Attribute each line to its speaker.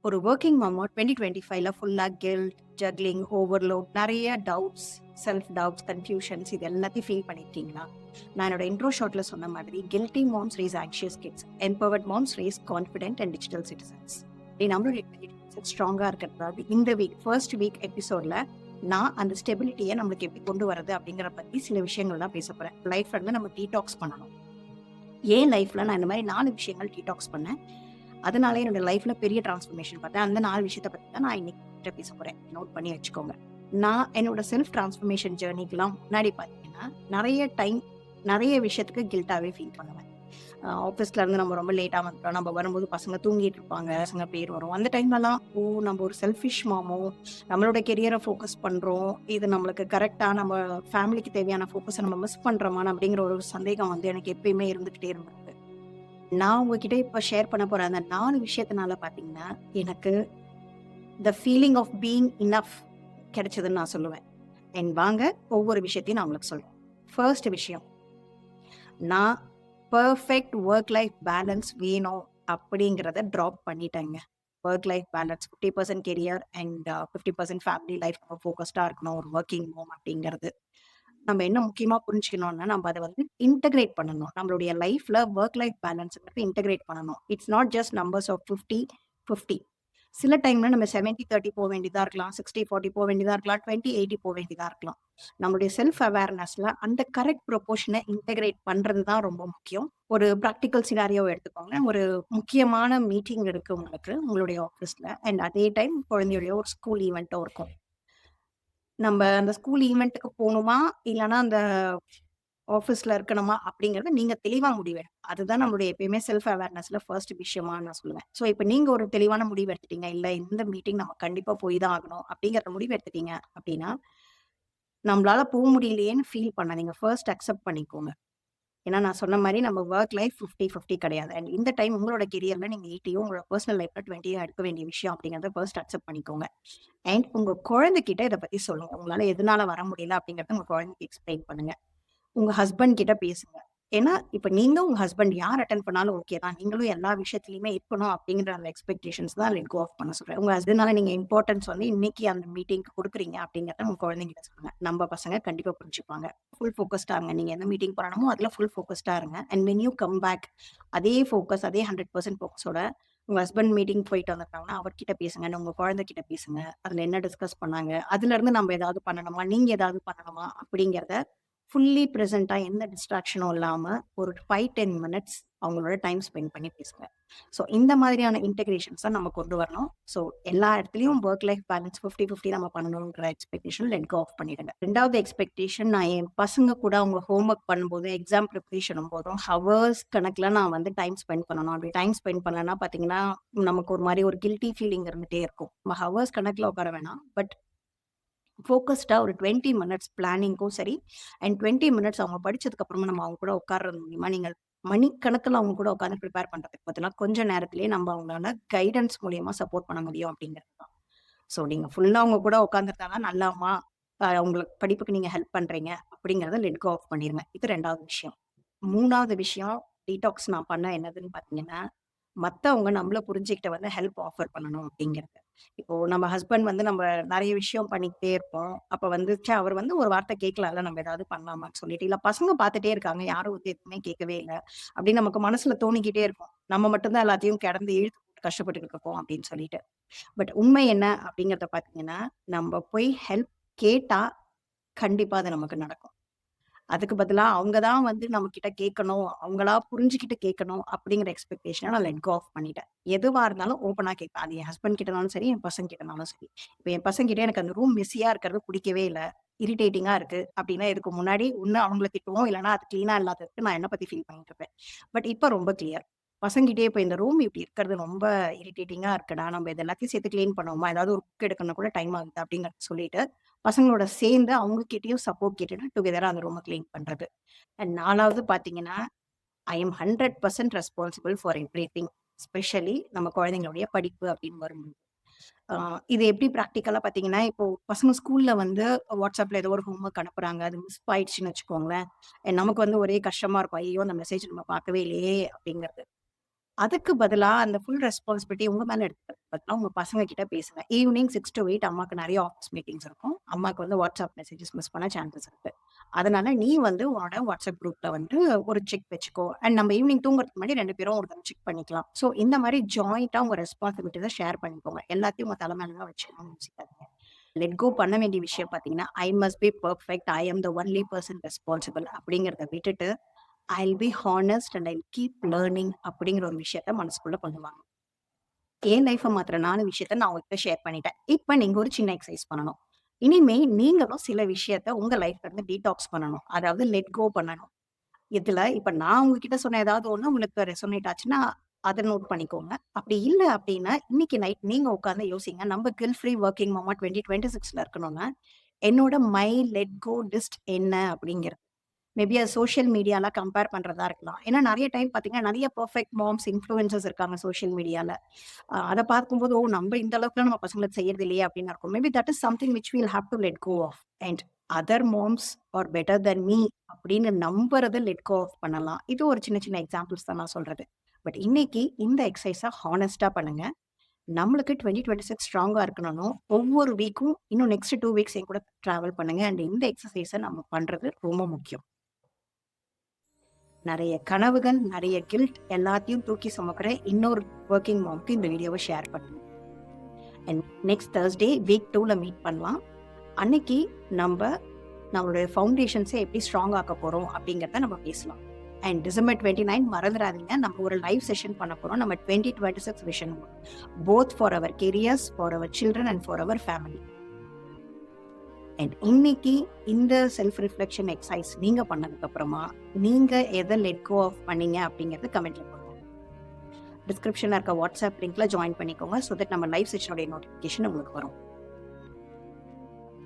Speaker 1: ஒரு வொர்க்கிங் மாமா 2025ல ஃபுல்லா கில்ட், ஜக்லிங், ஓவர்லோட், நெறைய டவுட்ஸ், செல்ஃப் டவுட்ஸ், கன்ஃப்யூஷன்ஸ் இது எல்லாத்தையும் ஃபீல் பண்ணியிருக்கீங்களா? நான் என்னோட இன்ட்ரோ ஷாட்ல சொன்ன மாதிரி guilty moms raise anxious kids, empowered moms raise confident and digital citizens. நம்மளுடைய ஸ்ட்ராங்கா இருக்கிறது இந்த வீக் ஃபர்ஸ்ட் வீக் எபிசோட்ல நான் அந்த ஸ்டெபிலிட்டியை நம்மளுக்கு எப்படி கொண்டு வரது அப்படிங்கிற பத்தி சில விஷயங்கள் தான் பேச போறேன். லைஃப்ல இருந்து நம்ம டீடாக்ஸ் பண்ணணும். ஏன் லைஃப்ல நான் இந்த மாதிரி 4 விஷயங்கள் டீடாக்ஸ் பண்ணேன். அதனால என்னோட லைஃப்ல பெரிய டிரான்ஸ்ஃபர்மேஷன் பார்த்தேன். அந்த 4 விஷயத்த பத்தி தான் நான் இன்னைக்கு பேச போறேன். நோட் பண்ணி வச்சுக்கோங்க. நான் என்னோட செல்ஃப் டிரான்ஸ்ஃபர்மேஷன் ஜர்னிக்கெல்லாம் முன்னாடி பார்த்தீங்கன்னா, நிறைய விஷயத்துக்கு கில்ட்டாவே ஃபீல் பண்ணுவேன். ஆஃபீஸ்ல இருந்து நம்ம ரொம்ப லேட்டா வந்துட்டோம். நம்ம வரும்போது பசங்க தூங்கிட்டு இருப்பாங்க. பசங்க பேர் வரும். அந்த டைம்லலாம் நம்ம ஒரு செல்ஃபிஷ் மாமோ, நம்மளோட கெரியரை ஃபோக்கஸ் பண்றோம். இது நம்மளுக்கு கரெக்ட்டா நம்ம ஃபேமிலிக்கு தேவையான ஃபோக்கஸை நம்ம மிஸ் பண்றோமா அப்படிங்கிற ஒரு சந்தேகம் வந்து எனக்கு எப்பயுமே இருந்துகிட்டே இருந்தது. நான் உங்ககிட்ட இப்ப ஷேர் பண்ண போற அந்த 4 விஷயத்தினால பார்த்தீங்கன்னா, எனக்கு the feeling of being enough கிடைச்சதுன்னு நான் சொல்லுவேன். வாங்க ஒவ்வொரு விஷயத்தையும் நான் உங்களுக்கு சொல்றேன். ஃபர்ஸ்ட் விஷயம், நான் பெர்ஃபெக்ட் ஒர்க் லைஃப் பேலன்ஸ் வேணும் அப்படிங்கிறத ட்ராப் பண்ணிட்டேங்க. Work life balance 50% career and 50% family life ஃபோக்கஸ்டா இருக்கணும் ஒரு வொர்க்கிங் மாம் அப்படிங்கிறது. நம்ம என்ன முக்கியமா புரிஞ்சுக்கணும்னா, நம்ம அத வந்து இன்டகிரேட் பண்ணணும். நம்மளுடைய லைஃப்ல ஒர்க் லைஃப் பேலன்ஸ்ங்கிறத இன்டகிரேட் பண்ணணும். It's not just numbers of 50, 50. சில டைம்ல நம்ம 70, 30 போ வேண்டியதா இருக்கலாம். 60, 40 போ வேண்டியதா இருக்கலாம். 20, 80 போ வேண்டியதா இருக்கலாம். நம்மளுடைய செல்ஃப் அவேர்னஸ்ல அந்த கரெக்ட் ப்ரொபோர்ஷனை இன்டகிரேட் பண்றது தான் ரொம்ப முக்கியம். ஒரு பிராக்டிகல் சினாரியோவ எடுத்துக்கோங்க. ஒரு முக்கியமான மீட்டிங் இருக்கு உங்களுக்கு, உங்களுடைய ஆஃபீஸ்ல. அண்ட் அதே டைம் குழந்தையுடைய ஒரு ஸ்கூல் ஈவென்ட்டும் இருக்கும். நம்ம அந்த ஸ்கூல் ஈவென்ட்‌க்கு போணுமா? இல்லன்னா அந்த ஆஃபீஸ்ல இருக்கணுமா? அப்படிங்கிறத நீங்க தெளிவா முடிவெடுக்கணும். அதுதான் நம்மளுடைய எப்பயுமே செல்ஃப் அவேர்னஸ்ல ஃபர்ஸ்ட் விஷயமா நான் சொல்லுவேன். ஸோ இப்ப நீங்க ஒரு தெளிவான முடிவு எடுத்துட்டீங்க. இல்ல இந்த மீட்டிங் நம்ம கண்டிப்பா போய் தான் ஆகணும் அப்படிங்கிற முடிவு எடுத்துட்டீங்க அப்படின்னா, நம்மளால முடியலையேன்னு ஃபீல் பண்ணாதீங்க. ஃபர்ஸ்ட் அக்செப்ட் பண்ணிக்கோங்க. ஏன்னா நான் சொன்ன மாரி நம்ம வொர்க் லைஃப் 50, 50 கிடையாது. அண்ட் இந்த டைம் உங்களோட கெரியர்ல நீங்க 80யும் உங்களோட பெர்சனல் லைஃப்ல 20யும் எடுக்க வேண்டிய விஷயம் அப்படிங்கிறத ஃபர்ஸ்ட் அக்செப்ட் பண்ணிக்கோங்க. அண்ட் உங்க குழந்தைகிட்ட இத பத்தி சொல்லுங்க. உங்களால எதனால வர முடியல அப்படிங்கிறத உங்க குழந்தைக்கு எக்ஸ்பிளைன் பண்ணுங்க. உங்க ஹஸ்பண்ட் கிட்ட பேசுங்க. ஏன்னா, இப்ப நீங்க உங்க ஹஸ்பண்ட் யார் அட்டெண்ட் பண்ணாலும் ஓகே தான். நீங்களும் எல்லா விஷயத்திலயுமே இருக்கணும் அப்படிங்கிற அந்த எக்ஸ்பெக்டேஷன்ஸ் தான் லெட் கோ ஆஃப் பண்ண சொல்றேன். உங்க ஹஸ்பண்ட்னால நீங்க இம்பார்ட்டன்ஸ் வந்து இன்னைக்கு அந்த மீட்டிங்க்கு குடுக்குறீங்க அப்படிங்கிறத உங்க குழந்தைங்கிட்ட சொல்லுங்க. நம்ம பசங்க கண்டிப்பா புரிஞ்சுப்பாங்க. ஃபுல் ஃபோக்கஸ்டா இருங்க. நீங்க எந்த மீட்டிங் பண்ணணுமோ அதுல ஃபுல் ஃபோக்கஸ்டா இருங்க. And when you come back அதே ஃபோக்கஸ், அதே 100% ஃபோக்கஸோட உங்க ஹஸ்பண்ட் மீட்டிங் போயிட்டு வந்திருக்காங்கன்னா, அவர்கிட்ட பேசுங்க. உங்க குழந்தைகிட்ட பேசுங்க. அதுல என்ன டிஸ்கஸ் பண்ணாங்க? அதுலருந்து நம்ம ஏதாவது பண்ணணுமா? நீங்க ஏதாவது பண்ணணுமா? அப்படிங்கிறத ஃபுல்லி பிரசன்ட்டா எந்த டிஸ்ட்ராக்ஷனும் இல்லாம ஒரு 5, 10 மினிட்ஸ் அவங்களோட டைம் ஸ்பெண்ட் பண்ணி பேசுங்க. ஸோ இந்த மாதிரியான இன்டகிரேஷன்ஸ் தான் நம்ம கொண்டு வரணும். ஸோ எல்லா இடத்துலயும் ஒர்க் லைஃப் பேலன்ஸ் 50, 50 நம்ம பண்ணணும்ன்ற எக்ஸ்பெக்டேஷன் லெட் கோ ஆஃப் பண்ணிடுங்க. 2வது எக்ஸ்பெக்டேஷன், நான் என் பசங்க கூட அவங்க ஹோம் ஒர்க் பண்ணும்போது, எக்ஸாம் ப்ரிப்பரேஷன் போதும் ஹவர்ஸ் கணக்குல நான் வந்து டைம் ஸ்பெண்ட் பண்ணணும். அப்படி டைம் ஸ்பெண்ட் பண்ணலன்னா பார்த்தீங்கன்னா, நமக்கு ஒரு மாரி ஒரு கில்ட்டி ஃபீலிங் இருந்துட்டே இருக்கும். நம்ம ஹவர்ஸ் கணக்குல உட்கார வேணாம். பட் ஃபோக்கஸ்டா ஒரு 20 மினிட்ஸ் பிளானிங்க்கும் சரி, அண்ட் 20 மினிட்ஸ் அவங்க படிச்சதுக்கு அப்புறமா நம்ம அவங்க கூட உட்கார்றது மூலியமா, நீங்கள் மணிக்கணக்குல அவங்க கூட உட்கார்ந்து ப்ரிப்பேர் பண்றதுக்கு பதிலா, கொஞ்ச நேரத்திலேயே நம்ம அவங்கள கைடன்ஸ் மூலியமா சப்போர்ட் பண்ண முடியும் அப்படிங்கிறது தான். ஸோ நீங்க ஃபுல்லா அவங்க கூட உட்கார்ந்துருந்தா நல்ல அம்மா, அவங்களுக்கு படிப்புக்கு நீங்க ஹெல்ப் பண்றீங்க அப்படிங்கிறத லெட் கோ ஆஃப் பண்ணிருங்க. இது 2வது விஷயம். 3வது விஷயம், டீடாக்ஸ் நான் பண்ண என்னதுன்னு பார்த்தீங்கன்னா, மத்தவங்க நம்மள புரிஞ்சுகிட்டு வந்து ஹெல்ப் ஆஃபர் பண்ணணும் அப்படிங்கிறது. இப்போ நம்ம ஹஸ்பண்ட் வந்து நம்ம நெறைய விஷயம் பண்ணிக்கிட்டே இருப்போம். அப்ப வந்து அவர் வந்து ஒரு வார்த்தை கேட்கலாம்ல, நம்ம ஏதாவது பண்ணலாமான்னு சொல்லிட்டு. இல்ல பசங்க பார்த்துட்டே இருக்காங்க. யாரும் வந்து எதுவுமே கேட்கவே இல்ல. அப்படின்னு நமக்கு மனசுல தோணிக்கிட்டே இருக்கும். நம்ம மட்டும் தான் எல்லாத்தையும் கிடந்து இழுத்து போட்டு கஷ்டப்பட்டுக்கிட்டு இருக்கோம் அப்படின்னு சொல்லிட்டு. பட் உண்மை என்ன அப்படிங்கிறத பார்த்தீங்கன்னா, நம்ம போய் ஹெல்ப் கேட்டா கண்டிப்பா அது நமக்கு நடக்கும். அதுக்கு பதிலா அவங்க தான் வந்து நம்மகிட்ட கேட்கணும். அவங்களா புரிஞ்சுகிட்டு கேட்கணும் அப்படிங்கிற எக்ஸ்பெக்டேஷன நான் லெட் கோ ஆஃப் பண்ணிட்டேன். எதுவா இருந்தாலும் ஓப்பனா கேட்பேன். அது என் ஹஸ்பண்ட் கிட்டனாலும் சரி, என் பசங்க கிட்டனாலும் சரி. இப்ப என் பசங்ககிட்ட எனக்கு அந்த ரூம் மெஸ்ஸியா இருக்கிறது பிடிக்கவே இல்ல. இரிட்டேட்டிங்கா இருக்கு அப்படின்னா, இதுக்கு முன்னாடி ஒண்ணு அவங்கள திட்டுவோம். இல்லன்னா அது கிளீனா இல்லாததுக்கு நான் என்ன பத்தி ஃபீல் பண்ணிட்டு இருப்பேன். பட் இப்ப ரொம்ப கிளியர். பசங்ககிட்டயே இப்ப இந்த ரூம் இப்படி இருக்கிறது ரொம்ப இரிட்டேட்டிங்கா இருக்குடா. நம்ம இது எல்லாத்தையும் சேர்த்து கிளீன் பண்ணுவோமா? ஏதாவது ஒரு புக் எடுக்கணும்னா கூட டைம் ஆகுது அப்படிங்கிறத சொல்லிட்டு, பசங்களோட சேர்ந்து அவங்க கிட்டயும் சப்போர்ட் கேட்டுட்டு டுகெதரா அந்த ரூம கிளீன் பண்றது. அண்ட் 4வது பார்த்தீங்கன்னா, ஐ அம் 100% ரெஸ்பான்சிபிள் ஃபார் எவ்ரிதிங். ஸ்பெஷலி நம்ம குழந்தைங்களுடைய படிப்பு அப்படின்னு வரும்போது. ஆ இது எப்படி பிராக்டிகலா பார்த்தீங்கன்னா, இப்போ பசங்க ஸ்கூல்ல வந்து WhatsAppல ஏதோ ஒரு ஹோம் ஒர்க் அனுப்புறாங்க. அது மிஸ் ஆயிடுச்சுன்னு வச்சுக்கோங்களேன். நமக்கு வந்து ஒரே கஷ்டமா இருக்கும். ஐயய்யோ! அந்த மெசேஜ் நம்ம பார்க்கவே இல்லையே அப்படிங்கிறது. அதுக்கு பதிலா அந்த ஃபுல் ரெஸ்பான்சிபிலிட்டி உங்க மேல எடுத்துக்கிறதுக்கு பதிலா உங்க பசங்க கிட்ட பேசுங்க. ஈவினிங் 6 to 8 அம்மாக்கு நெறைய ஆஃபீஸ் மீட்டிங்ஸ் இருக்கும். அம்மாக்கு வந்து வாட்ஸ்அப் மெசேஜஸ் மிஸ் பண்ண சான்சஸ் இருக்கு. அதனால நீ வந்து உன்னோட வாட்ஸ்அப் குரூப்ல வந்து ஒரு செக் வச்சுக்கோ. அண்ட் நம்ம ஈவினிங் தூங்குறதுக்கு முன்னாடி 2 பேரும் ஒருத்தங்க செக் பண்ணிக்கலாம். ஸோ இந்த மாரி ஜாயிண்ட்டா உங்க ரெஸ்பான்சிபிலிட்டிஸ ஷேர் பண்ணிக்கோங்க. எல்லாத்தையும் உங்க தல மேல தான் வச்சுக்கணும்னு யோசிக்காதீங்க. லெட் கோ பண்ண வேண்டிய விஷயம் பார்த்தீங்கன்னா, I must be perfect. I am the only person responsible அப்படிங்கிறத விட்டுட்டு, I'll be honest and I'll keep learning அப்படிங்கிற ஒரு விஷயத்த மனசுக்குள்ள கொண்டு வாங்க. என் லைஃப்ப மாத்துற 4 விஷயத்த நான் உங்ககிட்ட ஷேர் பண்ணிட்டேன். இப்ப நீங்க ஒரு சின்ன எக்சர்சைஸ் பண்ணணும். இனிமே நீங்களும் சில விஷயத்த உங்க லைஃப்ல இருந்து டீடாக்ஸ் பண்ணணும். அதாவது லெட் கோ பண்ணணும். இதுல இப்ப நான் உங்ககிட்ட சொன்ன ஏதாவது ஒண்ணு உங்களுக்கு ரெசோனேட் ஆச்சுன்னா, அத நோட் பண்ணிக்கோங்க. அப்படி இல்ல அப்படின்னா, இன்னைக்கு நைட் நீங்க உட்கார்ந்து யோசிங்க. நம்ம கில்ட் ஃப்ரீ வொர்க்கிங் மாமா 2026ல இருக்கணும்னா, என்னோட மை லெட் கோ லிஸ்ட் என்ன அப்படிங்கிறது. மேபி அது சோஷியல் மீடியால கம்பேர் பண்றதா இருக்கலாம். ஏன்னா நெறைய டைம் பார்த்தீங்கன்னா, நெறைய பெர்ஃபெக்ட் மாம்ஸ், இன்ஃப்ளூயன்சர்ஸ் இருக்காங்க சோஷியல் மீடியால. அத பார்க்கும்போது, ஓ! நம்ம இந்த அளவுக்குலாம் நம்ம பசங்களுக்கு செய்யறது இல்லையே அப்படின்னு இருக்கும். Maybe that is something which we'll have to let go of. And other moms are better than me அப்படின்னு நம்புறத லெட் கோ ஆஃப் பண்ணலாம். இது ஒரு சின்ன சின்ன எக்ஸாம்பிள்ஸ் தான் நான் சொல்றது. பட் இன்னைக்கு இந்த எக்சர்சைஸ ஹானஸ்ட்டா பண்ணுங்க. நம்மளுக்கு 2026 ஸ்ட்ராங்கா இருக்கணும்னா, ஒவ்வொரு வீக்கும் இன்னும் நெக்ஸ்ட் 2 வீக்ஸ் என் கூட டிராவல் பண்ணுங்க. அண்ட் இந்த எக்சர்சைஸ நம்ம பண்றது ரொம்ப முக்கியம். நெறைய கனவுகள், நெறைய கில்ட் எல்லாத்தையும் தூக்கி சுமக்கிற இன்னொரு வொர்க்கிங் மாம்க்கு இந்த வீடியோவ ஷேர் பண்ணுங்க. அண்ட் நெக்ஸ்ட் Thursday வீக் 2ல மீட் பண்ணலாம். அன்னைக்கு நம்மளுடைய ஃபவுண்டேஷன்ஸ எப்படி ஸ்ட்ராங் ஆக்க போறோம் அப்படிங்கிறத நம்ம பேசலாம். அண்ட் December 29 மறந்துடாதீங்க. நம்ம ஒரு லைவ் செஷன் பண்ண போறோம். நம்ம 2026 vision both for our careers, for our children and for our family. And இன்னைக்கு இந்த செல்ஃப் ரிஃப்ளெக்ஷன் எக்ஸர்சைஸ் நீங்க பண்ணதுக்கு அப்புறமா, நீங்க எத லெட் கோ ஆஃப் பண்ணீங்க அப்படிங்கிறது கமெண்ட்ல போடுங்க. டிஸ்கிரிப்ஷன்ல இருக்க வாட்ஸ்அப் லிங்க்ல ஜாயின் பண்ணிக்கோங்க. சோ தட் நம்ம லைவ் செஷனோட நோட்டிஃபிகேஷன் உங்களுக்கு வரும்.